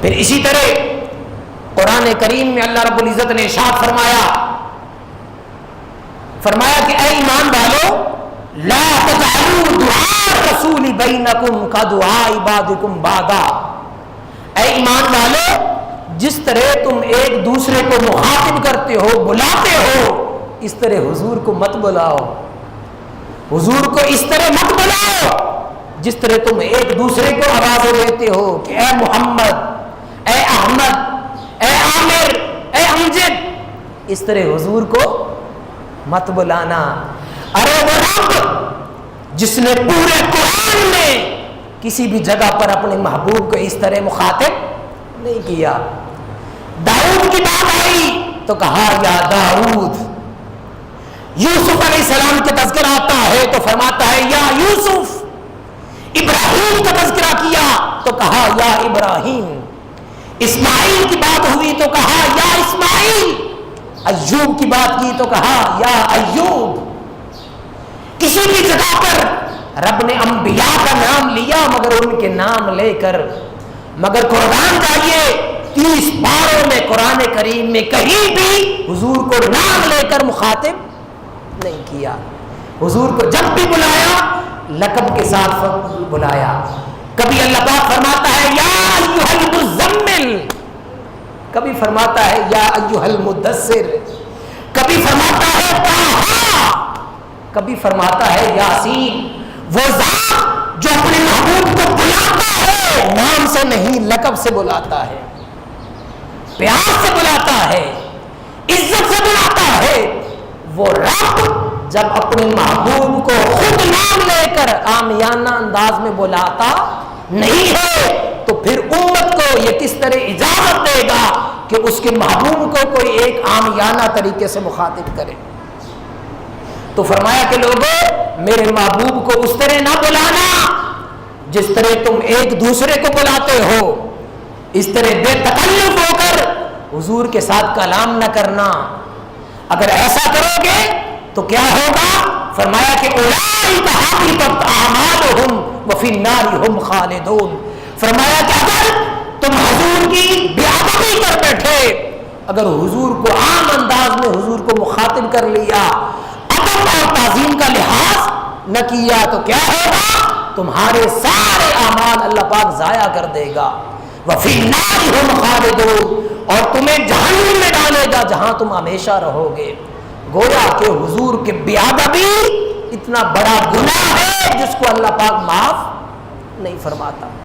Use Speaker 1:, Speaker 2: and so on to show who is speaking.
Speaker 1: پھر اسی طرح قرآن کریم میں اللہ رب العزت نے ارشاد فرمایا کہ اے ایمان والو لا تجعلوا دعاء الرسول بینکم کدعاء بعضکم بعضا، اے ایمان والو جس طرح تم ایک دوسرے کو مخاطب کرتے ہو، بلاتے ہو، اس طرح حضور کو مت بلاؤ، حضور کو اس طرح مت بلاؤ جس طرح تم ایک دوسرے کو آوازیں دیتے ہو کہ اے محمد، اے احمد، اے عامر، اے امجد، اس طرح حضور کو مت بلانا۔ ارے وہ رب جس نے پورے قرآن میں کسی بھی جگہ پر اپنے محبوب کو اس طرح مخاطب نہیں کیا۔ داؤد کی بات آئی تو کہا یا داؤد، یوسف علیہ السلام کا تذکرہ آتا ہے تو فرماتا ہے یا یوسف، ابراہیم کا تذکرہ کیا تو کہا یا ابراہیم، اسماعیل کی بات ہوئی تو کہا یا اسماعیل، ایوب کی بات کی تو کہا یا ایوب۔ کسی بھی جگہ پر رب نے انبیاء کا نام لیا مگر ان کے نام لے کر، مگر قرآن جائیے 30 پاروں میں قرآن کریم میں کہیں بھی حضور کو نام لے کر مخاطب نہیں کیا۔ حضور کو جب بھی بلایا لقب کے ساتھ بلایا۔ کبھی اللہ پاک فرماتا ہے یا ایھا المزمل، کبھی فرماتا ہے یا ایھا المدثر، کبھی فرماتا ہے طٰہٰ، کبھی فرماتا ہے یاسین۔ وہ ذات جو اپنے محبوب کو بلاتا ہے نام سے نہیں لقب سے بلاتا ہے، پیار سے بلاتا ہے، عزت سے بلاتا ہے، وہ رب جب اپنے محبوب کو خود نام لے کر عامیانہ انداز میں بلاتا نہیں ہے تو پھر امت کو یہ کس طرح اجازت دے گا کہ اس کے محبوب کو کوئی ایک عامیانہ طریقے سے مخاطب کرے؟ تو فرمایا کہ لوگوں میرے محبوب کو اس طرح نہ بلانا جس طرح تم ایک دوسرے کو بلاتے ہو، اس طرح بے تکلف ہو کر حضور کے ساتھ کلام نہ کرنا۔ اگر ایسا کرو گے تو کیا ہوگا؟ فرمایا کہ اولئک حبطت اعمالهم وفی النار هم خالدون۔ فرمایا کہ اگر تم حضور کی بے ادبی کر بیٹھے، اگر حضور کو عام انداز میں حضور کو مخاطب کر لیا، ادب اور تعظیم کا لحاظ نہ کیا تو کیا ہوگا؟ تمہارے سارے اعمال اللہ پاک ضائع کر دے گا۔ وفی النار هم خالدون، اور تمہیں جہنم میں ڈالے گا جہاں تم ہمیشہ رہو گے۔ گویا کہ حضور کے بے ادبی اتنا بڑا گناہ ہے جس کو اللہ پاک معاف نہیں فرماتا۔